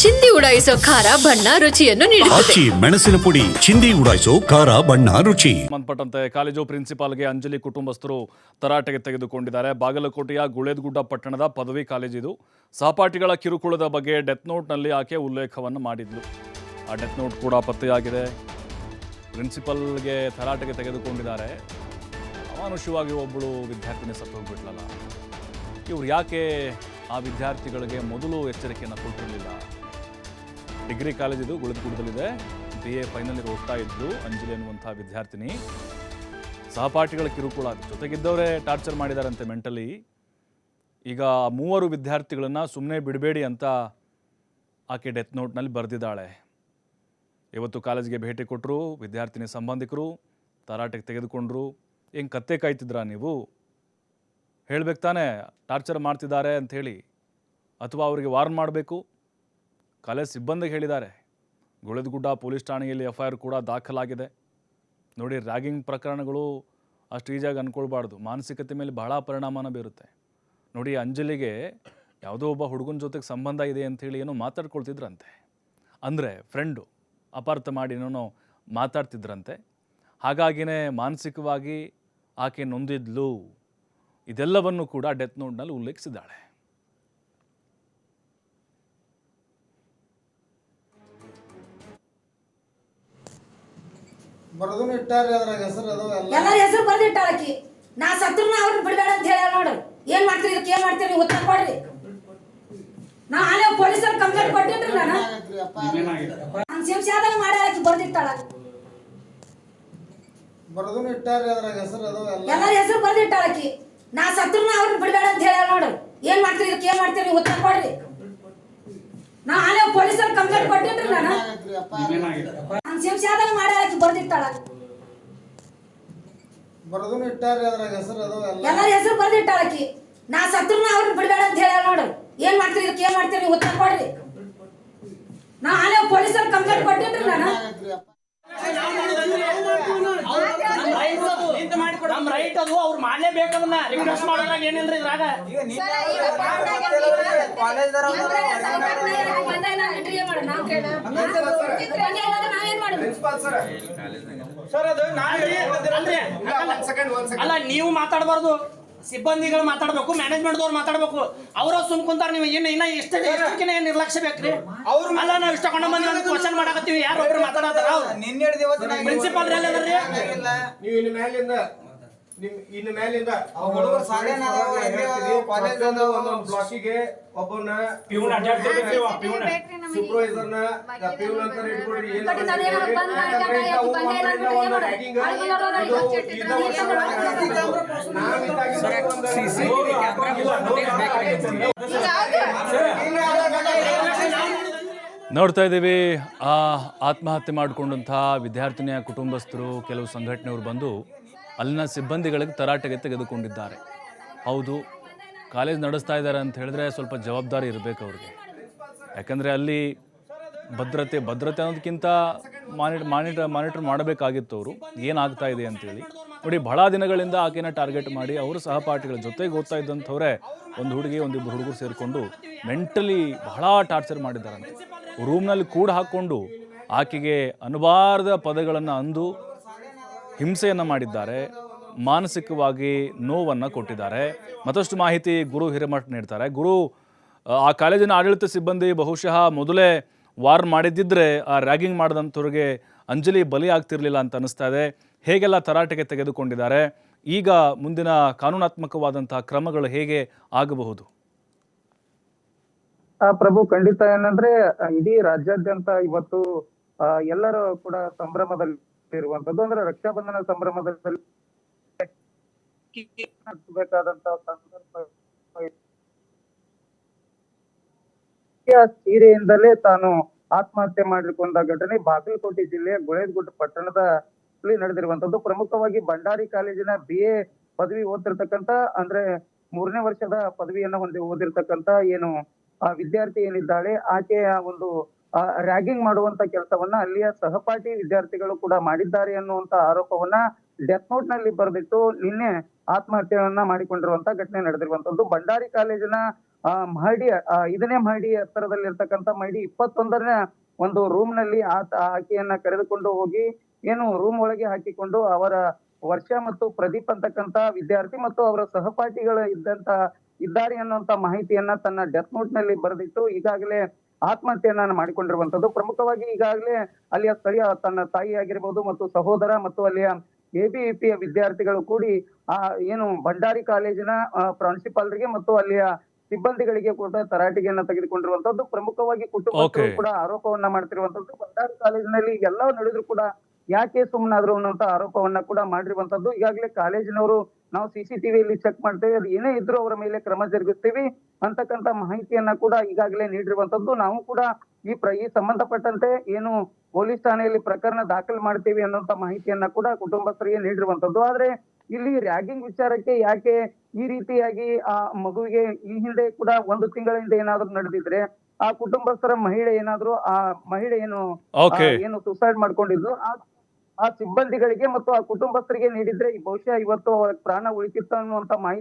ಚಿಂದಿ ಉಡಾಯಿಸೋ ಖಾರ ಬಣ್ಣ ರುಚಿಯನ್ನು ನೀಡುತ್ತದೆ. ಆಚಿ ಮೆಣಸಿನ ಪುಡಿ ಚಿಂದಿ ಉಡಾಯಿಸೋ ಖಾರ ಬಣ್ಣ ರುಚಿ. ಸಂಬಂಧಪಟ್ಟಂತೆ ಕಾಲೇಜು ಪ್ರಿನ್ಸಿಪಾಲ್ಗೆ ಅಂಜಲಿ ಕುಟುಂಬಸ್ಥರು ತರಾಟೆಗೆ ತೆಗೆದುಕೊಂಡಿದ್ದಾರೆ. ಬಾಗಲಕೋಟೆಯ ಗುಳೇದಗುಡ್ಡ ಪಟ್ಟಣದ ಪದವಿ ಕಾಲೇಜಿದು. ಸಹಪಾಠಿಗಳ ಕಿರುಕುಳದ ಬಗ್ಗೆ ಡೆತ್ ನೋಟ್ನಲ್ಲಿ ಆಕೆ ಉಲ್ಲೇಖವನ್ನು ಮಾಡಿದ್ಲು. ಆ ಡೆತ್ ನೋಟ್ ಕೂಡ ಪತ್ತೆಯಾಗಿದೆ. ಪ್ರಿನ್ಸಿಪಲ್ಗೆ ತರಾಟೆಗೆ ತೆಗೆದುಕೊಂಡಿದ್ದಾರೆ. ಅಮಾನುಷವಾಗಿ ಒಬ್ಬಳು ವಿದ್ಯಾರ್ಥಿನಿ ಸತ್ತು ಹೋಗ್ಬಿಟ್ಲಲ್ಲ, ಇವ್ರು ಯಾಕೆ ಆ ವಿದ್ಯಾರ್ಥಿಗಳಿಗೆ ಮೊದಲು ಎಚ್ಚರಿಕೆಯನ್ನು ಕೊಟ್ಟಿರಲಿಲ್ಲ? ಡಿಗ್ರಿ ಕಾಲೇಜಿದು ಗುಳೇದಗುಡ್ಡದಲ್ಲಿದೆ. BA ಫೈನಲ್ ಇಯರ್ ಓದ್ತಾ ಇದ್ದು ಅಂಜಲಿ ಅನ್ನುವಂಥ ವಿದ್ಯಾರ್ಥಿನಿ. ಸಹಪಾಠಿಗಳ ಕಿರುಕುಳ ಜೊತೆಗಿದ್ದವರೇ ಟಾರ್ಚರ್ ಮಾಡಿದಾರಂತೆ ಮೆಂಟಲಿ. ಈಗ 3 ವಿದ್ಯಾರ್ಥಿಗಳನ್ನು ಸುಮ್ಮನೆ ಬಿಡಬೇಡಿ ಅಂತ ಆಕೆ ಡೆತ್ ನೋಟ್ನಲ್ಲಿ ಬರೆದಿದ್ದಾಳೆ. ಇವತ್ತು ಕಾಲೇಜಿಗೆ ಭೇಟಿ ಕೊಟ್ಟರು ವಿದ್ಯಾರ್ಥಿನಿ ಸಂಬಂಧಿಕರು, ತರಾಟೆಗೆ ತೆಗೆದುಕೊಂಡ್ರು. ಹೆಂಗೆ ಕತ್ತೆ ಕಾಯ್ತಿದ್ರಾ ನೀವು? ಹೇಳ್ಬೇಕು ತಾನೇ ಟಾರ್ಚರ್ ಮಾಡ್ತಿದ್ದಾರೆ ಅಂಥೇಳಿ, ಅಥವಾ ಅವರಿಗೆ ವಾರ್ನ್ ಮಾಡಬೇಕು. ಕಾಲೇಜ್ ಸಿಬ್ಬಂದಿಗೆ ಹೇಳಿದ್ದಾರೆ. ಗುಳೇದಗುಡ್ಡ ಪೊಲೀಸ್ ಠಾಣೆಯಲ್ಲಿ FIR ಕೂಡ ದಾಖಲಾಗಿದೆ. ನೋಡಿ, ರ್ಯಾಗಿಂಗ್ ಪ್ರಕರಣಗಳು ಅಷ್ಟು ಈಜಿಯಾಗಿ ಅಂದ್ಕೊಳ್ಬಾರ್ದು. ಮಾನಸಿಕತೆ ಮೇಲೆ ಬಹಳ ಪರಿಣಾಮನ ಬೀರುತ್ತೆ. ನೋಡಿ, ಅಂಜಲಿಗೆ ಯಾವುದೋ ಒಬ್ಬ ಹುಡುಗನ ಜೊತೆಗೆ ಸಂಬಂಧ ಇದೆ ಅಂಥೇಳಿ ಏನೋ ಮಾತಾಡ್ಕೊಳ್ತಿದ್ರಂತೆ. ಅಂದರೆ ಫ್ರೆಂಡು ಅಪಾರ್ಥ ಮಾಡಿ ಏನೋ ಮಾತಾಡ್ತಿದ್ರಂತೆ. ಹಾಗಾಗಿನೇ ಮಾನಸಿಕವಾಗಿ ಆಕೆ ನೊಂದಿದ್ಲು. ಇದೆಲ್ಲವನ್ನು ಕೂಡ ಡೆತ್ ನೋಟ್ನಲ್ಲಿ ಉಲ್ಲೇಖಿಸಿದ್ದಾಳೆ. ಎಲ್ಲರ ಹೆಸರು ಬರ್ದಿಟ್ಟಾಳಕಿ. ನಾ ಸತ್ರುನ ಅವ್ರನ್ನ ಬಿಡಬೇಡ ಅಂತ ಹೇಳ ನೋಡ್ರಿ. ಏನ್ ಮಾಡ್ತೀರಿ ಇದಕ್ಕೆ? ಏನ್ ಮಾಡ್ತೀರಿ ನೀವು? ಉತ್ತರ ಕೊಡ್ರಿ. ನಾ ಆಲೆ ಪೊಲೀಸರು ಕಂಪ್ಲೇಂಟ್ ಕೊಟ್ಟಿನ್ರಿ. ನಾನು ಶಿವಶಾದನ ಮಾಡಾಳಕಿ ಬರ್ದಿಟ್ಟಾಳ. ಎಲ್ಲರ ಹೆಸರು ಬರ್ದಿಟ್ಟಾಳಕಿ. ನಾ ಸತ್ರುನ ಅವ್ರನ್ನ ಬಿಡಬೇಡ ಅಂತ ಹೇಳ ನೋಡ್ರಿ. ಏನ್ ಮಾಡ್ತೀರಿ ಇದಕ್ಕೆ? ಏನ್ ಮಾಡ್ತೀರಿ ನೀವು? ಉತ್ತರ ಕೊಡ್ರಿ. ನಾ ಆಲೆ ಪೊಲೀಸರು ಕಂಪ್ಲೇಂಟ್ ಕೊಟ್ಟಿನ್ರಿ. ನಾನು ಶಿವಶಾದನ ಮಾಡಾಳಕಿ ಬರ್ದಿಟ್ಟಾಳ. ಎಲ್ಲರ ಹೆಸರು ಬರ್ದಿಟ್ಟಾಳಕಿ. ನಾ ಸತ್ರುನ ಅವ್ರನ್ನ ಬಿಡಬೇಡ ಅಂತ ಹೇಳ ನೋಡ್ರಿ. ಏನ್ ಮಾಡ್ತೀರಿ ಇದಕ್ಕೆ? ಏನ್ ಮಾಡ್ತೀರಿ ನೀವು? ಉತ್ತರ ಕೊಡ್ರಿ. ನಾ ಆಲೆ ಪೊಲೀಸರು ಕಂಪ್ಲೇಂಟ್ ಕೊಟ್ಟಿನ್ರಿ. ನಾನು ನಮ್ ರೈಟ್ ಅದು, ಅವ್ರು ಮಾಡ್ಲೇಬೇಕದನ್ನ. ರಿಕ್ವೆಸ್ಟ್ ಮಾಡೋದಾಗ ಏನಿಲ್ರಿ ಇದ್ರಾಗ. ಅಲ್ಲ, ನೀವು ಮಾತಾಡಬಾರ್ದು, ಸಿಬ್ಬಂದಿಗಳು ಮಾತಾಡ್ಬೇಕು, ಮ್ಯಾನೇಜ್ಮೆಂಟ್ದವ್ರು ಮಾತಾಡ್ಬೇಕು. ಅವ್ರ ಸುಮ್ ಕುಂತಾರ. ನೀವು ಇನ್ನ ಎಷ್ಟಕ್ಕಿನ ಏನ್ ನಿರ್ಲಕ್ಷ್ಯ ಬೇಕ್ರಿ? ಅವ್ರು ಅಲ್ಲ, ನಾವು ಇಷ್ಟಕೊಂಡ ಮಂದಿ ಒಂದು ಕ್ವಶನ್ ಮಾಡಕತ್ತೀವಿ. ಯಾರೊಬ್ರು ಮಾತಾಡತ್ತಾರ? ಪ್ರಿನ್ಸಿಪಾಲ್ ನೀವು ಇನ್ನು ಮೇಲಿಂದ ಬ್ಲಾಕಿಗೆ ಒಬ್ಬನ ಸೂಪರ್ವೈಸರ್ನ ಪ್ಯೂನ್ ಅಂತ ಇಟ್ಕೊಡ್ರಿ. ನೋಡ್ತಾ ಇದ್ದೀವಿ, ಆ ಆತ್ಮಹತ್ಯೆ ಮಾಡಿಕೊಂಡಂಥ ವಿದ್ಯಾರ್ಥಿನಿಯ ಕುಟುಂಬಸ್ಥರು, ಕೆಲವು ಸಂಘಟನೆಯವರು ಬಂದು ಅಲ್ಲಿನ ಸಿಬ್ಬಂದಿಗಳಿಗೆ ತರಾಟೆಗೆ ತೆಗೆದುಕೊಂಡಿದ್ದಾರೆ. ಹೌದು, ಕಾಲೇಜ್ ನಡೆಸ್ತಾ ಇದ್ದಾರೆ ಅಂತ ಹೇಳಿದ್ರೆ ಸ್ವಲ್ಪ ಜವಾಬ್ದಾರಿ ಇರಬೇಕು ಅವ್ರಿಗೆ. ಯಾಕಂದರೆ ಅಲ್ಲಿ ಭದ್ರತೆ ಅನ್ನೋದಕ್ಕಿಂತ ಮಾನಿಟರ್ ಮಾಡಬೇಕಾಗಿತ್ತು ಅವರು, ಏನಾಗ್ತಾ ಇದೆ ಅಂತೇಳಿ. ನೋಡಿ, ಬಹಳ ದಿನಗಳಿಂದ ಆಕೆನ ಟಾರ್ಗೆಟ್ ಮಾಡಿ ಅವರು ಸಹಪಾಠಿಗಳ ಜೊತೆಗೆ ಓದ್ತಾ ಇದ್ದಂಥವ್ರೆ ಒಂದು ಹುಡುಗಿ ಒಂದಿಬ್ಬರು ಹುಡುಗರು ಸೇರಿಕೊಂಡು ಮೆಂಟಲಿ ಬಹಳ ಟಾರ್ಚರ್ ಮಾಡಿದ್ದಾರಂತೆ. ರೂಮ್ನಲ್ಲಿ ಕೂಡ ಹಾಕ್ಕೊಂಡು ಆಕೆಗೆ ಅನುಬಾರದ ಪದಗಳನ್ನು ಅಂದು ಹಿಂಸೆಯನ್ನು ಮಾಡಿದ್ದಾರೆ. ಮಾನಸಿಕವಾಗಿ ನೋವನ್ನು ಕೊಟ್ಟಿದ್ದಾರೆ. ಮತ್ತಷ್ಟು ಮಾಹಿತಿ ಗುರು ಹಿರೇಮಠ ನೀಡ್ತಾರೆ. ಗುರು, ಆ ಕಾಲೇಜಿನ ಆಡಳಿತ ಸಿಬ್ಬಂದಿ ಬಹುಶಃ ಮೊದಲೇ ವಾರ್ನ್ ಮಾಡಿದ್ದಿದ್ರೆ ಆ ರ್ಯಾಗಿಂಗ್ ಮಾಡಿದಂಥವ್ರಿಗೆ ಅಂಜಲಿ ಬಲಿ ಆಗ್ತಿರ್ಲಿಲ್ಲ ಅಂತ ಅನಿಸ್ತಾ ಇದೆ. ಹೇಗೆಲ್ಲ ತರಾಟೆಗೆ ತೆಗೆದುಕೊಂಡಿದ್ದಾರೆ? ಈಗ ಮುಂದಿನ ಕಾನೂನಾತ್ಮಕವಾದಂತಹ ಕ್ರಮಗಳು ಹೇಗೆ ಆಗಬಹುದು? ಪ್ರಭು, ಖಂಡಿತ ಏನಂದ್ರೆ ಇಡೀ ರಾಜ್ಯಾದ್ಯಂತ ಇವತ್ತು ಎಲ್ಲರೂ ಕೂಡ ಸಂಭ್ರಮದಲ್ಲಿ ಇರುವಂತದ್ದು. ಅಂದ್ರೆ ರಕ್ಷಾಬಂಧನ ಸಂಭ್ರಮದಲ್ಲಿ ಬೇಕಾದಂತಹ ಸಂದರ್ಭ ಸೀರೆಯಿಂದಲೇ ತಾನು ಆತ್ಮಹತ್ಯೆ ಮಾಡಿಕೊಂಡ ಘಟನೆ ಬಾಗಲಕೋಟೆ ಜಿಲ್ಲೆಯ ಗುಳೇದಗುಡ್ಡ ಪಟ್ಟಣದಲ್ಲಿ ನಡೆದಿರುವಂತದ್ದು. ಪ್ರಮುಖವಾಗಿ ಭಂಡಾರಿ ಕಾಲೇಜಿನ BA ಪದವಿ ಓದಿರ್ತಕ್ಕಂತ, ಅಂದ್ರೆ 3ನೇ ವರ್ಷದ ಪದವಿಯನ್ನ ಓದಿರ್ತಕ್ಕಂತ ಏನು ಆ ವಿದ್ಯಾರ್ಥಿ ಏನಿದ್ದಾಳೆ, ಆಕೆಯ ಒಂದು ರ್ಯಾಗಿಂಗ್ ಮಾಡುವಂತ ಕೆಲಸವನ್ನ ಅಲ್ಲಿಯ ಸಹಪಾಠಿ ವಿದ್ಯಾರ್ಥಿಗಳು ಕೂಡ ಮಾಡಿದ್ದಾರೆ ಅನ್ನುವಂತ ಆರೋಪವನ್ನ ಡೆತ್ ನೋಟ್ ನಲ್ಲಿ ಬರೆದಿಟ್ಟು ನಿನ್ನೆ ಆತ್ಮಹತ್ಯೆಯನ್ನ ಮಾಡಿಕೊಂಡಿರುವಂತ ಘಟನೆ ನಡೆದಿರುವಂತದ್ದು. ಭಂಡಾರಿ ಕಾಲೇಜಿನ ಮಹಡಿ 5ನೇ ಮಹಡಿ ಎತ್ತರದಲ್ಲಿರ್ತಕ್ಕಂಥ ಮಹಡಿ 21ನೇ ಒಂದು ರೂಮ್ ನಲ್ಲಿ ಆಕೆಯನ್ನ ಕರೆದುಕೊಂಡು ಹೋಗಿ ಏನು ರೂಮ್ ಒಳಗೆ ಹಾಕಿಕೊಂಡು ಅವರ ವರ್ಷ ಮತ್ತು ಪ್ರದೀಪ್ ಅಂತಕ್ಕಂತ ವಿದ್ಯಾರ್ಥಿ ಮತ್ತು ಅವರ ಸಹಪಾಠಿಗಳು ಇದ್ದಾರೆ ಅನ್ನುವಂತ ಮಾಹಿತಿಯನ್ನ ತನ್ನ ಡೆತ್ ನೋಟ್ ನಲ್ಲಿ ಬರೆದಿಟ್ಟು ಈಗಾಗಲೇ ಆತ್ಮಹತ್ಯೆಯನ್ನ ಮಾಡಿಕೊಂಡಿರುವಂತದ್ದು. ಪ್ರಮುಖವಾಗಿ ಈಗಾಗಲೇ ಅಲ್ಲಿಯ ಸ್ಥಳೀಯ ತನ್ನ ತಾಯಿ ಆಗಿರ್ಬೋದು ಮತ್ತು ಸಹೋದರ ಮತ್ತು ಅಲ್ಲಿಯ ಎಬಿವಿಪಿಯ ವಿದ್ಯಾರ್ಥಿಗಳು ಕೂಡಿ ಏನು ಭಂಡಾರಿ ಕಾಲೇಜಿನ ಪ್ರಾಂಶುಪಾಲರಿಗೆ ಮತ್ತು ಅಲ್ಲಿಯ ಸಿಬ್ಬಂದಿಗಳಿಗೆ ಕೂಡ ತರಾಟೆಗೆಯನ್ನ ತೆಗೆದುಕೊಂಡಿರುವಂತದ್ದು. ಪ್ರಮುಖವಾಗಿ ಕುಟುಂಬಸ್ಥರು ಕೂಡ ಆರೋಪವನ್ನ ಮಾಡ್ತಿರುವಂತದ್ದು. ಭಂಡಾರಿ ಕಾಲೇಜಿನಲ್ಲಿ ಎಲ್ಲ ನಡೆದ್ರು ಕೂಡ ಯಾಕೆ ಸುಮ್ಮನಾದ್ರು ಅನ್ನುವಂತ ಆರೋಪವನ್ನ ಕೂಡ ಮಾಡಿರುವಂತದ್ದು. ಈಗಾಗಲೇ ಕಾಲೇಜಿನವರು ನಾವು CCTVಯಲ್ಲಿ ಚೆಕ್ ಮಾಡ್ತೇವೆ, ಅದು ಏನೇ ಇದ್ರು ಅವರ ಮೇಲೆ ಕ್ರಮ ಜರುಗಿಸ್ತೀವಿ ಅಂತಕ್ಕಂತ ಮಾಹಿತಿಯನ್ನ ಕೂಡ ಈಗಾಗಲೇ ನೀಡಿರುವಂತದ್ದು. ನಾವು ಕೂಡ ಈ ಸಂಬಂಧಪಟ್ಟಂತೆ ಏನು ಪೊಲೀಸ್ ಠಾಣೆಯಲ್ಲಿ ಪ್ರಕರಣ ದಾಖಲು ಮಾಡ್ತೀವಿ ಅನ್ನುವಂತ ಮಾಹಿತಿಯನ್ನ ಕೂಡ ಕುಟುಂಬಸ್ಥರಿಗೆ ನೀಡಿರುವಂತದ್ದು. ಆದ್ರೆ ಇಲ್ಲಿ ರ್ಯಾಗಿಂಗ್ ವಿಚಾರಕ್ಕೆ ಯಾಕೆ ಈ ರೀತಿಯಾಗಿ ಆ ಮಗುವಿಗೆ ಈ ಹಿಂದೆ ಕೂಡ 1 ತಿಂಗಳ ಹಿಂದೆ ಏನಾದ್ರು ನಡೆದಿದ್ರೆ ಆ ಕುಟುಂಬಸ್ಥರ ಮಹಿಳೆ ಏನಾದ್ರು ಆ ಮಹಿಳೆ ಏನು ಸುಸೈಡ್ ಮಾಡ್ಕೊಂಡಿದ್ರು ಆ ಸಿಬ್ಬಂದಿಗಳಿಗೆ ಮತ್ತು ಆ ಕುಟುಂಬಸ್ಥರಿಗೆ ನೀಡಿದ್ರೆ ಬಹುಶಃ ಇವತ್ತು ಅವರ ಪ್ರಾಣ ಉಳಿತಿತ್ತು ಅನ್ನುವಂತ ಮಾಹಿತಿ